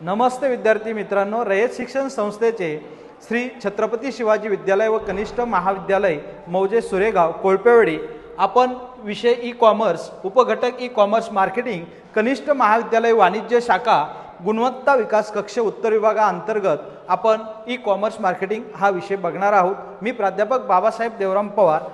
नमस्ते विद्यार्थी मित्रांनो, रयत शिक्षण संस्थेचे श्री छत्रपती शिवाजी विद्यालय व कनिष्ठ महाविद्यालय मौजे सुरेगाव कोळपेवाडी आपण विषय ई कॉमर्स उपघटक ई कॉमर्स मार्केटिंग कनिष्ठ महाविद्यालय वाणिज्य शाखा गुणवत्ता विकास कक्ष उत्तर विभागाअंतर्गत आपण ई कॉमर्स मार्केटिंग हा विषय बघणार आहोत। मी प्राध्यापक Babasaheb Devram Pawar.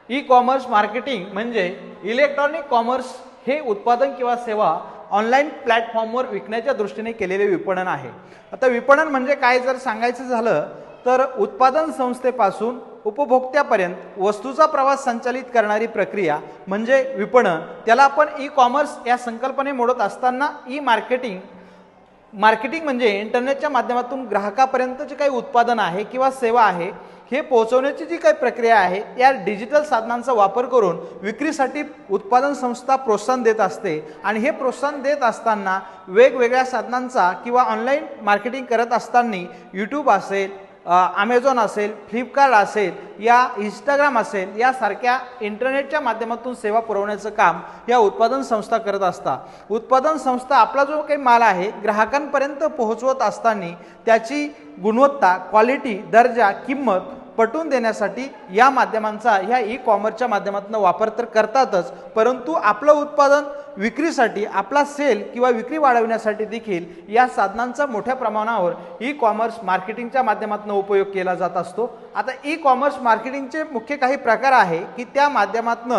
E commerce marketing म्हणजे इलेक्ट्रॉनिक कॉमर्स हे उत्पादन किंवा सेवा ऑनलाईन प्लॅटफॉर्मवर विकण्याच्या दृष्टीने केलेले विपणन आहे। आता विपणन म्हणजे काय जर सांगायचं झालं तर उत्पादन संस्थेपासून उपभोक्त्यापर्यंट वस्तूचा प्रवास संचालित करणारी प्रक्रिया म्हणजे विपणन। त्याला आपण ई कॉमर्स या संकल्पने मोडत असताना ई मार्केटिंग म्हणजे इंटरनेटच्या माध्यमातून ग्राहकापर्यंत जे काही उत्पादन आहे किंवा सेवा आहे हे पोहोचवण्याची जी काही प्रक्रिया आहे या डिजिटल साधनांचा वापर करून विक्रीसाठी उत्पादन संस्था प्रोत्साहन देत असते। आणि हे प्रोत्साहन देत असताना वेगवेगळ्या साधनांचा किंवा ऑनलाईन मार्केटिंग करत असताना यूट्यूब असेल, अमेझॉन असेल, फ्लिपकार्ट असेल, या इंस्टाग्राम असेल यासारख्या इंटरनेटच्या माध्यमातून सेवा पुरवण्याचं काम या उत्पादन संस्था करत असतात। उत्पादन संस्था आपला जो काही माल आहे ग्राहकांपर्यंत पोहोचवत असताना त्याची गुणवत्ता, क्वालिटी, दर्जा, किंमत पटवून देण्यासाठी या माध्यमांचा ह्या ई कॉमर्सच्या माध्यमातून वापर तर करतातच, परंतु आपलं उत्पादन विक्रीसाठी आपला सेल किंवा विक्री वाढवण्यासाठी देखील या साधनांचा मोठ्या प्रमाणावर ई कॉमर्स मार्केटिंगच्या माध्यमातून उपयोग केला जात असतो। आता ई कॉमर्स मार्केटिंगचे मुख्य काही प्रकार आहे की त्या माध्यमातून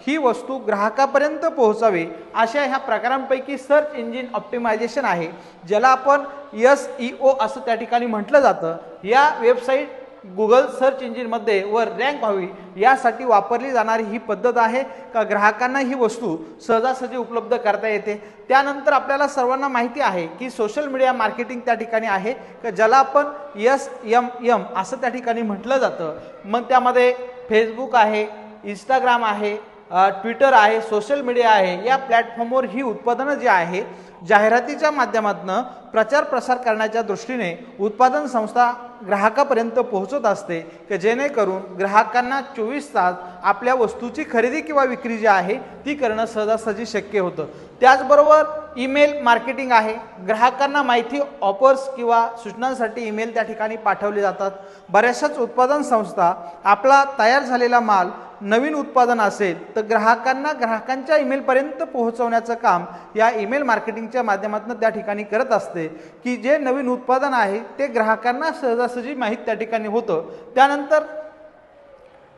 ही वस्तू ग्राहकापर्यंत पोहोचावी अशा ह्या प्रकारांपैकी सर्च इंजिन ऑप्टिमायझेशन आहे, ज्याला आपण SEO असं त्या ठिकाणी म्हटलं जातं। या वेबसाईट गुगल सर्च इंजिनमध्ये वर रँक व्हावी यासाठी वापरली जाणारी ही पद्धत आहे का ग्राहकांना ही वस्तू सहजासहजी उपलब्ध करता येते। त्यानंतर आपल्याला सर्वांना माहिती आहे की सोशल मीडिया मार्केटिंग त्या ठिकाणी आहे का ज्याला आपण SMM असं त्या ठिकाणी म्हटलं जातं। मग त्यामध्ये फेसबुक आहे, इंस्टाग्राम आहे, ट्विटर आहे, सोशल मीडिया आहे, या प्लॅटफॉर्मवर ही उत्पादनं जी आहे जाहिरातीच्या माध्यमातून प्रचार प्रसार करण्याच्या दृष्टीने उत्पादन संस्था ग्राहकापर्यंत पोहोचत असते की जेणेकरून ग्राहकांना 24 तास आपल्या वस्तूची खरेदी किंवा विक्री जी आहे ती करणं सहजासहजी शक्य होतं। त्याचबरोबर ईमेल मार्केटिंग आहे, ग्राहकांना माहिती, ऑफर्स किंवा सूचनांसाठी ईमेल त्या ठिकाणी पाठवले जातात। बऱ्याचशाच उत्पादन संस्था आपला तयार झालेला माल नवीन उत्पादन असेल तर ग्राहकांच्या ईमेलपर्यंत पोहोचवण्याचं काम या ईमेल मार्केटिंगच्या माध्यमातून त्या ठिकाणी करत असते की जे नवीन उत्पादन आहे ते ग्राहकांना सहजासहजी माहीत त्या ठिकाणी होतं। त्यानंतर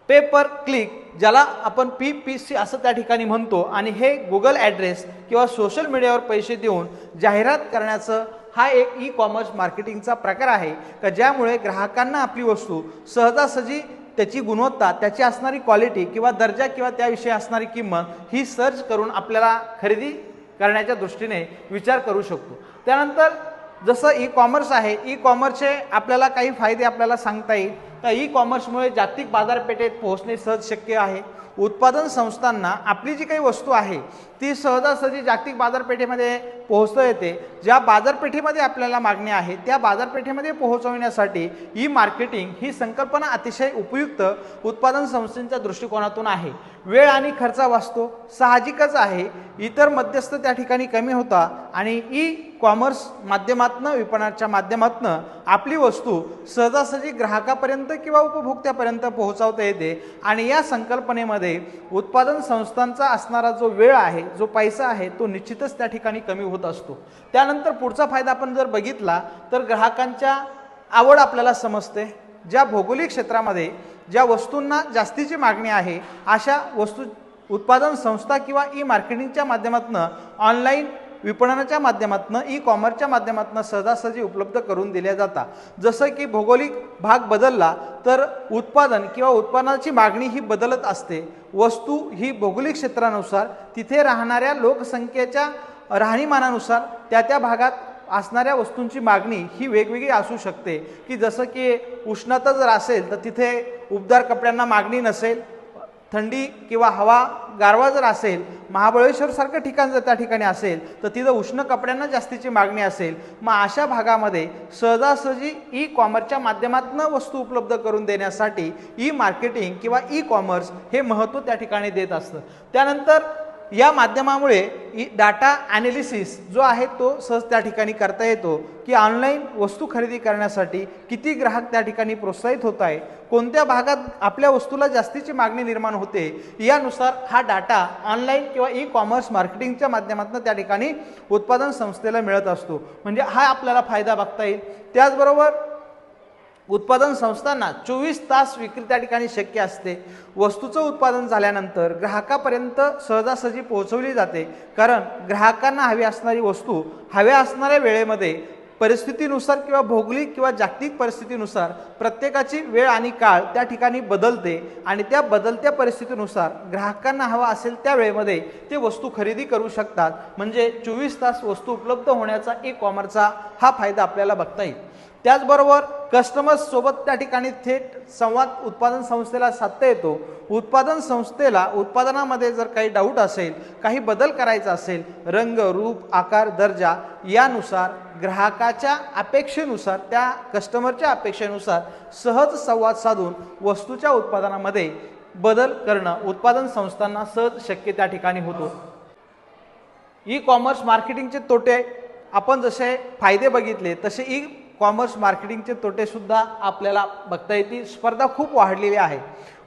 पे पर क्लिक ज्याला आपण PPC असं त्या ठिकाणी म्हणतो आणि हे गुगल ॲड्रेस किंवा सोशल मीडियावर पैसे देऊन जाहिरात करण्याचं हा एक ई कॉमर्स मार्केटिंगचा प्रकार आहे का ज्यामुळे ग्राहकांना आपली वस्तू सहजासहजी त्याची गुणवत्ता, त्याची असणारी क्वालिटी किंवा दर्जा किंवा त्याविषयी असणारी किंमत ही सर्च करून आपल्याला खरेदी करण्याच्या दृष्टीने विचार करू शकतो। त्यानंतर जसं ई कॉमर्स आहे, ई कॉमर्सचे आपल्याला काही फायदे आपल्याला सांगता येईल तर ई कॉमर्समुळे जागतिक बाजारपेठेत पोहोचणे सहज शक्य आहे। उत्पादन संस्थांना आपली जी काही वस्तू आहे ती सहजासहजी जागतिक बाजारपेठेमध्ये पोहोचता येते। ज्या बाजारपेठेमध्ये आपल्याला मागणी आहे त्या बाजारपेठेमध्ये पोहोचवण्यासाठी ई मार्केटिंग ही संकल्पना अतिशय उपयुक्त उत्पादन संस्थेच्या दृष्टिकोनातून आहे। वेळ आणि खर्च वाचतो, साहजिकच आहे, इतर मध्यस्थ त्या ठिकाणी कमी होता आणि ई कॉमर्स माध्यमातून विपणनाच्या माध्यमातून आपली वस्तू सहजासहजी ग्राहकापर्यंत किंवा उपभोक्त्यापर्यंत पोहोचवता येते। आणि या संकल्पनेमध्ये उत्पादन संस्थांचा असणारा जो वेळ आहे, जो पैसा आहे तो निश्चितच त्या ठिकाणी कमी होत असतो। त्यानंतर पुढचा फायदा आपण जर बघितला तर ग्राहकांच्या आवड आपल्याला समजते। ज्या भौगोलिक क्षेत्रामध्ये ज्या वस्तूंना जास्तीची मागणी आहे अशा वस्तू उत्पादन संस्था किंवा ई मार्केटिंगच्या माध्यमातून ऑनलाईन विपणनाच्या माध्यमातून ई कॉमर्सच्या माध्यमातून सहजासहजी उपलब्ध करून दिल्या जातात। जसं की भौगोलिक भाग बदलला तर उत्पादन किंवा उत्पन्नाची मागणी ही बदलत असते। वस्तू ही भौगोलिक क्षेत्रानुसार तिथे राहणाऱ्या लोकसंख्येच्या राहणीमानानुसार त्या भागात असणाऱ्या वस्तूंची मागणी ही वेगवेगळी असू शकते की जसं की उष्णता जर असेल तर तिथे उबदार कपड्यांना मागणी नसेल, थंडी किंवा हवा गारवा जर असेल, महाबळेश्वर सारखं ठिकाण जर त्या ठिकाणी असेल तर तिथं उष्ण कपड्यांना जास्तीची मागणी असेल। मग अशा भागामध्ये सहजासहजी ई कॉमर्सच्या माध्यमातून वस्तू उपलब्ध करून देण्यासाठी ई मार्केटिंग किंवा ई कॉमर्स हे महत्त्व त्या ठिकाणी देत असतं। त्यानंतर या माध्यमामुळे डाटा ॲनालिसिस जो आहे तो सहज त्या ठिकाणी करता येतो की ऑनलाईन वस्तू खरेदी करण्यासाठी किती ग्राहक त्या ठिकाणी प्रोत्साहित होत आहे, कोणत्या भागात आपल्या वस्तूला जास्तीची मागणी निर्माण होते, यानुसार हा डाटा ऑनलाईन किंवा ई कॉमर्स मार्केटिंगच्या माध्यमातून त्या ठिकाणी उत्पादन संस्थेला मिळत असतो. म्हणजे हा आपल्याला फायदा बघता येईल. त्याचबरोबर उत्पादन संस्थांना 24 तास विक्री त्या ठिकाणी शक्य असते. वस्तूचं उत्पादन झाल्यानंतर ग्राहकापर्यंत सहजासहजी पोहोचवली जाते, कारण ग्राहकांना हवी असणारी वस्तू हव्या असणाऱ्या वेळेमध्ये परिस्थितीनुसार किंवा भौगोलिक किंवा जागतिक परिस्थितीनुसार प्रत्येकाची वेळ आणि काळ त्या ठिकाणी बदलते आणि त्या बदलत्या परिस्थितीनुसार ग्राहकांना हवा असेल त्या वेळेमध्ये ते वस्तू खरेदी करू शकतात. म्हणजे 24 तास वस्तू उपलब्ध होण्याचा ई कॉमर्सचा हा फायदा आपल्याला बघता येईल. त्याचबरोबर कस्टमर्स सोबत त्या ठिकाणी थेट संवाद उत्पादन संस्थेला साधता येतो. उत्पादन संस्थेला उत्पादनामध्ये जर काही डाऊट असेल, काही बदल करायचा असेल, रंग, रूप, आकार, दर्जा यानुसार ग्राहकाच्या अपेक्षेनुसार, त्या कस्टमरच्या अपेक्षेनुसार सहज संवाद साधून वस्तूच्या उत्पादनामध्ये बदल करणं उत्पादन संस्थांना सहज शक्य त्या ठिकाणी होतो. ई कॉमर्स मार्केटिंगचे तोटे आपण जसे फायदे बघितले तसे ई कॉमर्स मार्केटिंगचे तोटे सुद्धा आपल्याला बघता येतील. स्पर्धा खूप वाढलेली आहे.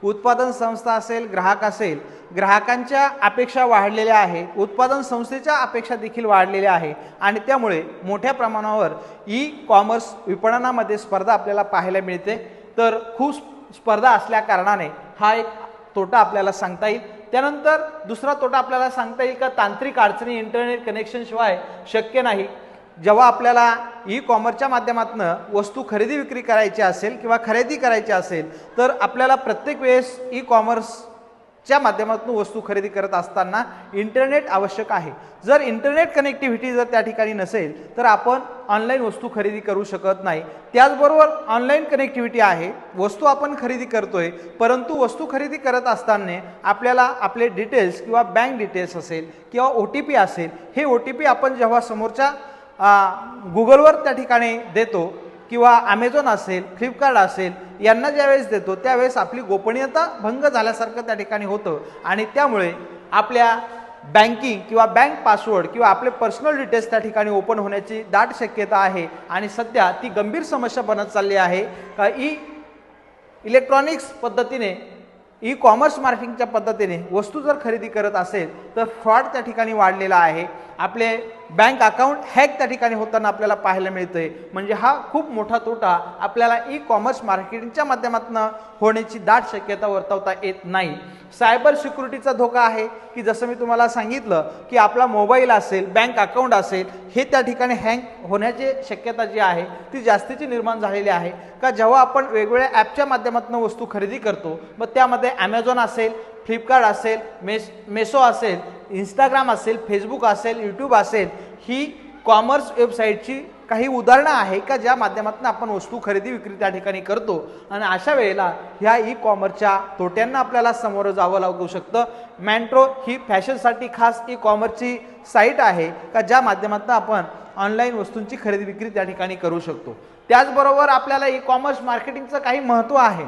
उत्पादन संस्था असेल, ग्राहक असेल, ग्राहकांच्या अपेक्षा वाढलेल्या आहेत, उत्पादन संस्थेच्या अपेक्षा देखील वाढलेल्या आहे आणि त्यामुळे मोठ्या प्रमाणावर ई कॉमर्स विपणनामध्ये स्पर्धा आपल्याला पाहायला मिळते. तर खूप स्पर्धा असल्या कारणाने हा एक तोटा आपल्याला सांगता येईल. त्यानंतर दुसरा तोटा आपल्याला सांगता येईल का तांत्रिक अडचणी इंटरनेट कनेक्शनशिवाय शक्य नाही. जेव्हा आपल्याला ई कॉमर्सच्या माध्यमातून वस्तू खरेदी विक्री करायची असेल किंवा खरेदी करायची असेल तर आपल्याला प्रत्येक वेळेस ई कॉमर्सच्या माध्यमातून वस्तू खरेदी करत असताना इंटरनेट आवश्यक आहे. जर इंटरनेट कनेक्टिव्हिटी जर त्या ठिकाणी नसेल तर आपण ऑनलाईन वस्तू खरेदी करू शकत नाही. त्याचबरोबर ऑनलाईन कनेक्टिव्हिटी आहे, वस्तू आपण खरेदी करतोय, परंतु वस्तू खरेदी करत असताना आपल्याला आपले डिटेल्स किंवा बँक डिटेल्स असेल किंवा OTP असेल, हे OTP आपण जेव्हा समोरच्या गुगलवर त्या ठिकाणी देतो किंवा ॲमेझॉन असेल, फ्लिपकार्ट असेल यांना ज्यावेळेस देतो त्यावेळेस आपली गोपनीयता भंग झाल्यासारखं त्या ठिकाणी होतं आणि त्यामुळे आपल्या बँकिंग किंवा बँक पासवर्ड किंवा आपले पर्सनल डिटेल्स त्या ठिकाणी ओपन होण्याची दाट शक्यता आहे आणि सध्या ती गंभीर समस्या बनत चालली आहे. का इलेक्ट्रॉनिक्स पद्धतीने ई कॉमर्स मार्केटिंगच्या पद्धतीने वस्तू जर खरेदी करत असेल तर फ्रॉड त्या ठिकाणी वाढलेला आहे. आपले बँक अकाउंट हॅक त्या ठिकाणी होताना आपल्याला पाहायला मिळतंय. म्हणजे हा खूप मोठा तोटा आपल्याला ई कॉमर्स मार्केटिंगच्या माध्यमातून होण्याची दाट शक्यता वर्तवता येत नाही. सायबर सिक्युरिटीचा धोका आहे की जसं मी तुम्हाला सांगितलं की आपला मोबाईल असेल, बँक अकाउंट असेल, हे त्या ठिकाणी हँग होण्याची शक्यता जी आहे ती जास्तीची निर्माण झालेली आहे. का जेव्हा आपण वेगवेगळ्या ॲपच्या माध्यमातून वस्तू खरेदी करतो, मग त्यामध्ये ॲमेझॉन असेल, फ्लिपकार्ट असेल, मेसो असेल, इंस्टाग्राम असेल, फेसबुक असेल, यूट्यूब असेल, ही कॉमर्स वेबसाईटची काही उदाहरणं आहे का ज्या माध्यमातून आपण वस्तू खरेदी विक्री त्या ठिकाणी करतो आणि अशा वेळेला ह्या ई कॉमर्सच्या तोट्यांना आपल्याला सामोरं जावं लागू शकतं. मॅन्ट्रो ही फॅशनसाठी खास ई कॉमर्सची साईट आहे का ज्या माध्यमातून आपण ऑनलाईन वस्तूंची खरेदी विक्री त्या ठिकाणी करू शकतो. त्याचबरोबर आपल्याला ई कॉमर्स मार्केटिंगचं काही महत्त्व आहे.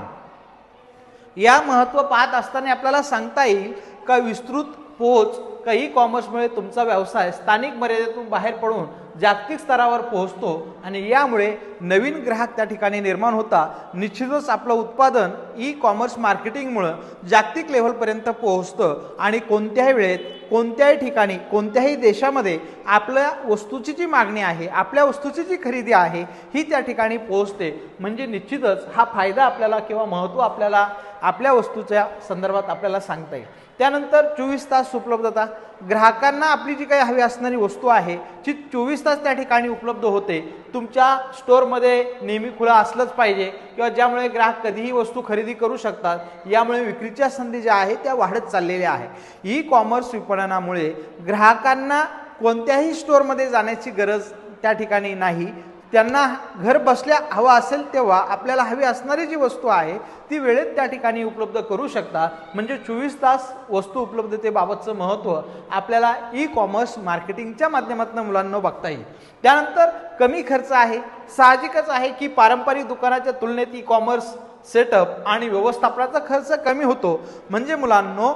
या महत्त्व पाहत असताना आपल्याला सांगता येईल का विस्तृत पोहोच का ई कॉमर्समुळे तुमचा व्यवसाय स्थानिक मर्यादेतून बाहेर पडून जागतिक स्तरावर पोहोचतो आणि यामुळे नवीन ग्राहक त्या ठिकाणी निर्माण होता. निश्चितच आपलं उत्पादन ई कॉमर्स मार्केटिंगमुळे जागतिक लेव्हलपर्यंत पोहोचतं आणि कोणत्याही वेळेत, कोणत्याही ठिकाणी, कोणत्याही देशामध्ये आपल्या वस्तूची जी मागणी आहे, आपल्या वस्तूची जी खरेदी आहे ही त्या ठिकाणी पोहोचते. म्हणजे निश्चितच हा फायदा आपल्याला किंवा महत्त्व आपल्याला आपल्या वस्तूच्या संदर्भात आपल्याला सांगता येईल. त्यानंतर 24 तास उपलब्धता. ग्राहकांना आपली जी काही हवी असणारी वस्तू आहे ती 24 तास त्या ठिकाणी उपलब्ध होते. तुमच्या स्टोअरमध्ये नेहमी खुला असलंच पाहिजे किंवा ज्यामुळे ग्राहक कधीही वस्तू खरेदी करू शकतात. यामुळे विक्रीच्या संधी ज्या आहेत त्या वाढत चाललेल्या आहे. ई कॉमर्स विपणनामुळे ग्राहकांना कोणत्याही स्टोअरमध्ये जाण्याची गरज त्या ठिकाणी नाही. त्यांना घर बसल्या हवा असेल तेव्हा आपल्याला हवी असणारी जी वस्तू आहे ती वेळेत त्या ठिकाणी उपलब्ध करू शकता. म्हणजे 24 तास वस्तू उपलब्धतेबाबतचं महत्त्व आपल्याला ई कॉमर्स मार्केटिंगच्या माध्यमातून मुलांना बघता येईल. त्यानंतर कमी खर्च आहे. साहजिकच आहे की पारंपरिक दुकानाच्या तुलनेत ई कॉमर्स सेटअप आणि व्यवस्थापनाचा खर्च कमी होतो. म्हणजे मुलांनो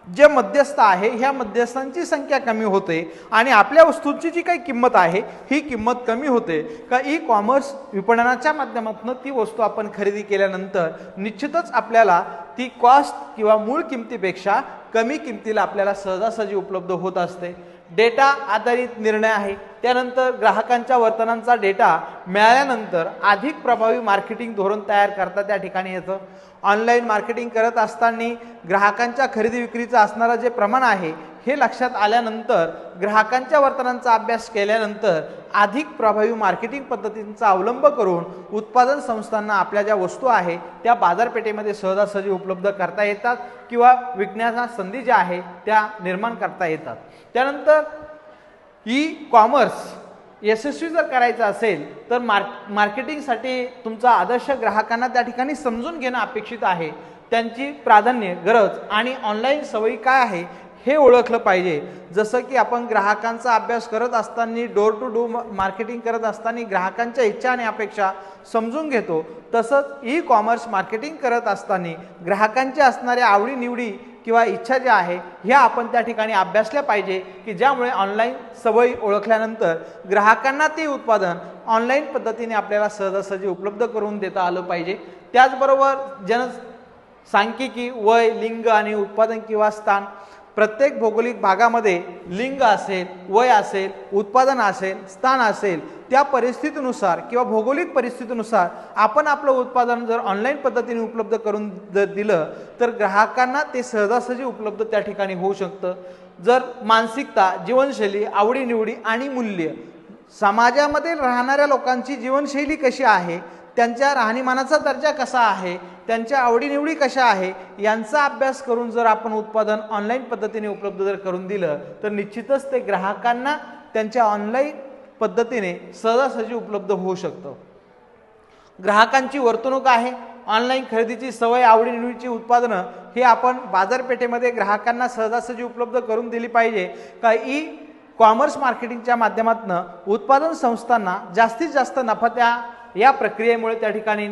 जे मध्यस्थ आहे ह्या मध्यस्थांची संख्या कमी होते आणि आपल्या वस्तूंची जी काही किंमत आहे ही किंमत कमी होते का ई कॉमर्स विपणनाच्या माध्यमातून ती वस्तू आपण खरेदी केल्यानंतर निश्चितच आपल्याला ती कॉस्ट किंवा मूळ किमतीपेक्षा कमी किमतीला आपल्याला सहजासहजी उपलब्ध होत असते। डेटा आधारित निर्णय आहे, त्यानंतर ग्राहकांच्या वर्तनांचा डेटा मिळाल्यानंतर अधिक प्रभावी मार्केटिंग धोरण तयार करता त्या ठिकाणी येतं। ऑनलाईन मार्केटिंग करत असताना ग्राहकांच्या खरेदी विक्रीचं असणारं जे प्रमाण आहे हे लक्षात आल्यानंतर ग्राहकांच्या वर्तनांचा अभ्यास केल्यानंतर अधिक प्रभावी मार्केटिंग पद्धतींचा अवलंब करून उत्पादन संस्थांना आपल्या ज्या वस्तू आहे त्या बाजारपेठेमध्ये सहजासहजी उपलब्ध करता येतात किंवा विकण्याच्या संधी ज्या आहे त्या निर्माण करता येतात। त्यानंतर ई कॉमर्स यशस्वी जर करायचं असेल तर मार्केटिंगसाठी तुमचा आदर्श ग्राहकांना त्या ठिकाणी समजून घेणं अपेक्षित आहे। त्यांची प्राधान्य, गरज आणि ऑनलाईन सवयी काय आहे हे ओळखलं पाहिजे। जसं की आपण ग्राहकांचा अभ्यास करत असताना डोर टू डोर मार्केटिंग करत असताना ग्राहकांच्या इच्छा आणि अपेक्षा समजून घेतो, तसंच ई कॉमर्स मार्केटिंग करत असताना ग्राहकांच्या असणाऱ्या आवडीनिवडी किंवा इच्छा ज्या आहे ह्या आपण त्या ठिकाणी अभ्यासल्या पाहिजे की ज्यामुळे ऑनलाईन सवयी ओळखल्यानंतर ग्राहकांना ते उत्पादन ऑनलाईन पद्धतीने आपल्याला सहजासहजी उपलब्ध करून देता आलं पाहिजे। त्याचबरोबर सांख्यिकी, वय, लिंग आणि उत्पादन किंवा स्थान, प्रत्येक भौगोलिक भागामध्ये लिंग असेल, वय असेल, उत्पादन असेल, स्थान असेल, त्या परिस्थितीनुसार किंवा भौगोलिक परिस्थितीनुसार आपण आपलं उत्पादन जर ऑनलाईन पद्धतीने उपलब्ध करून जर दिलं तर ग्राहकांना ते सहजासहजी उपलब्ध त्या ठिकाणी होऊ शकतं। जर मानसिकता, जीवनशैली, आवडीनिवडी आणि मूल्य, समाजामध्ये राहणाऱ्या लोकांची जीवनशैली कशी आहे, त्यांच्या राहणीमानाचा दर्जा कसा आहे, त्यांच्या आवडीनिवडी कशा आहे यांचा अभ्यास करून जर आपण उत्पादन ऑनलाईन पद्धतीने उपलब्ध जर करून दिलं तर निश्चितच ते ग्राहकांना त्यांच्या ऑनलाईन पद्धतीने सहजासहजी उपलब्ध होऊ शकतं। ग्राहकांची वर्तणूक आहे, ऑनलाईन खरेदीची सवय, आवडीनिवडीची उत्पादनं हे आपण बाजारपेठेमध्ये ग्राहकांना सहजासहजी उपलब्ध करून दिली पाहिजे। का ई कॉमर्स मार्केटिंगच्या माध्यमातून उत्पादन संस्थांना जास्तीत जास्त नफा या प्रक्रियेमुळे त्या ठिकाणी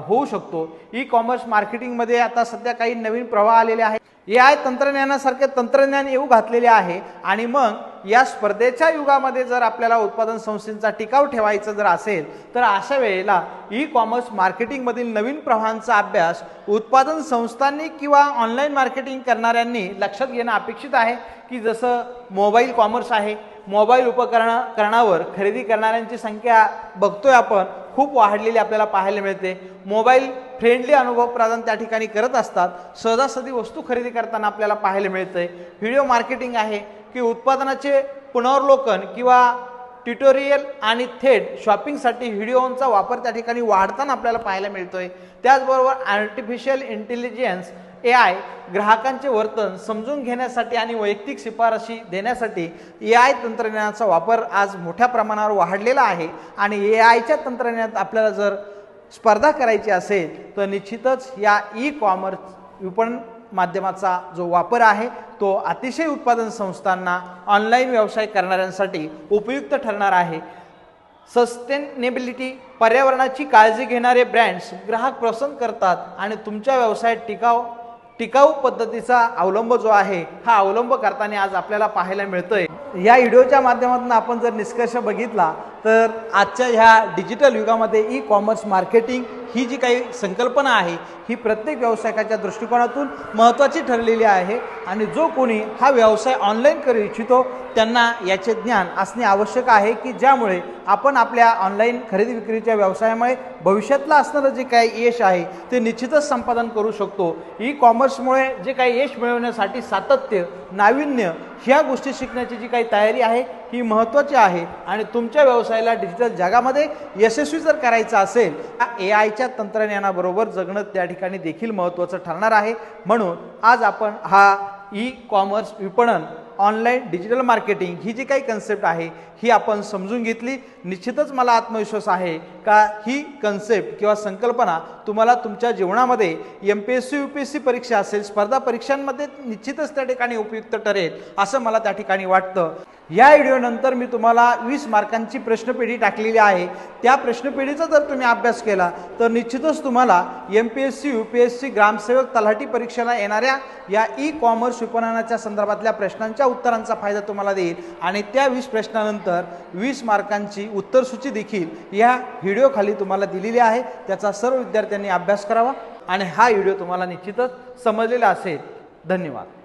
होऊ शकतो। ई कॉमर्स मार्केटिंगमध्ये आता सध्या काही नवीन प्रवाह आलेले आहेत। AI तंत्रज्ञानासारखे तंत्रज्ञान येऊ घातलेले आहे आणि मग या स्पर्धेच्या युगामध्ये जर आपल्याला उत्पादन संस्थेचा टिकाव ठेवायचा जर असेल तर अशा वेळेला ई कॉमर्स मार्केटिंगमधील नवीन प्रवाहांचा अभ्यास उत्पादन संस्थांनी किंवा ऑनलाईन मार्केटिंग करणाऱ्यांनी लक्षात घेणं अपेक्षित आहे की जसं मोबाईल कॉमर्स आहे, मोबाईल उपकरणावर खरेदी करणाऱ्यांची संख्या बघतोय आपण खूप वाढलेली आपल्याला पाहायला मिळते। मोबाईल फ्रेंडली अनुभव प्रदान त्या ठिकाणी करत असतात, सहजासहजी वस्तू खरेदी करताना आपल्याला पाहायला मिळतंय। व्हिडिओ मार्केटिंग आहे की उत्पादनाचे पुनर्वलोकन किंवा ट्युटोरियल आणि थेट शॉपिंगसाठी व्हिडिओचा वापर त्या ठिकाणी वाढताना आपल्याला पाहायला मिळतोय। त्याचबरोबर आर्टिफिशियल इंटेलिजन्स AI ग्राहकांचे वर्तन समजून घेण्यासाठी आणि वैयक्तिक शिफारशी देण्यासाठी AI तंत्रज्ञानाचा वापर आज मोठ्या प्रमाणावर वाढलेला आहे आणि AIच्या तंत्रज्ञानात आपल्याला जर स्पर्धा करायची असेल तर निश्चितच या ई कॉमर्स विपणन माध्यमाचा जो वापर आहे तो अतिशय उत्पादन संस्थांना, ऑनलाईन व्यवसाय करणाऱ्यांसाठी उपयुक्त ठरणार आहे। सस्टेनेबिलिटी, पर्यावरणाची काळजी घेणारे ब्रँड्स ग्राहक पसंत करतात आणि तुमच्या व्यवसायात टिकाऊ पद्धतीचा अवलंब जो आहे हा अवलंब करताना आज आपल्याला पाहायला मिळतोय। या व्हिडिओच्या माध्यमातून आपण जर निष्कर्ष बघितला तर आजच्या ह्या डिजिटल युगामध्ये ई कॉमर्स मार्केटिंग ही जी काही संकल्पना आहे ही प्रत्येक व्यावसायिकाच्या दृष्टिकोनातून महत्त्वाची ठरलेली आहे आणि जो कोणी हा व्यवसाय ऑनलाईन करू इच्छितो त्यांना याचे ज्ञान असणे आवश्यक आहे की ज्यामुळे आपण आपल्या ऑनलाईन खरेदी विक्रीच्या व्यवसायामुळे भविष्यातलं असणारं जे काही यश आहे ते निश्चितच संपादन करू शकतो। ई कॉमर्समुळे जे काही यश मिळवण्यासाठी सातत्य, नाविन्य ह्या गोष्टी शिकण्याची जी काही तयारी आहे ही महत्त्वाची आहे आणि तुमच्या व्यवसायाला डिजिटल जगामध्ये यशस्वी जर करायचं असेल AIच्या तंत्रज्ञानाबरोबर जगणं त्या ठिकाणी देखील महत्त्वाचं ठरणार आहे। म्हणून आज आपण हा ई कॉमर्स विपणन ऑनलाईन डिजिटल मार्केटिंग ही जी काही कन्सेप्ट आहे ही आपण समजून घेतली। निश्चितच मला आत्मविश्वास आहे का ही कन्सेप्ट किंवा संकल्पना तुम्हाला तुमच्या जीवनामध्ये MPSC UPSC परीक्षा असेल स्पर्धा परीक्षांमध्ये निश्चितच त्या ठिकाणी उपयुक्त ठरेल असं मला त्या ठिकाणी वाटतं। या व्हिडिओनंतर मी तुम्हाला 20 मार्कांची प्रश्नपेढी टाकलेली आहे। त्या प्रश्नपेढीचा जर तुम्ही अभ्यास केला तर निश्चितच तुम्हाला MPSC UPSC ग्रामसेवक तलाठी परीक्षेला येणाऱ्या या ई-कॉमर्स विपणनाच्या संदर्भातल्या प्रश्नांच्या उत्तरांचा फायदा तुम्हाला देईल आणि त्या 20 प्रश्नानंतर 20 मार्कांची उत्तरसूची देखील या व्हिडिओ खाली तुम्हाला दिलेली आहे। त्याचा सर्व विद्यार्थ्यांनी अभ्यास करावा आणि हा व्हिडिओ तुम्हाला निश्चितच समजलेला असेल। धन्यवाद।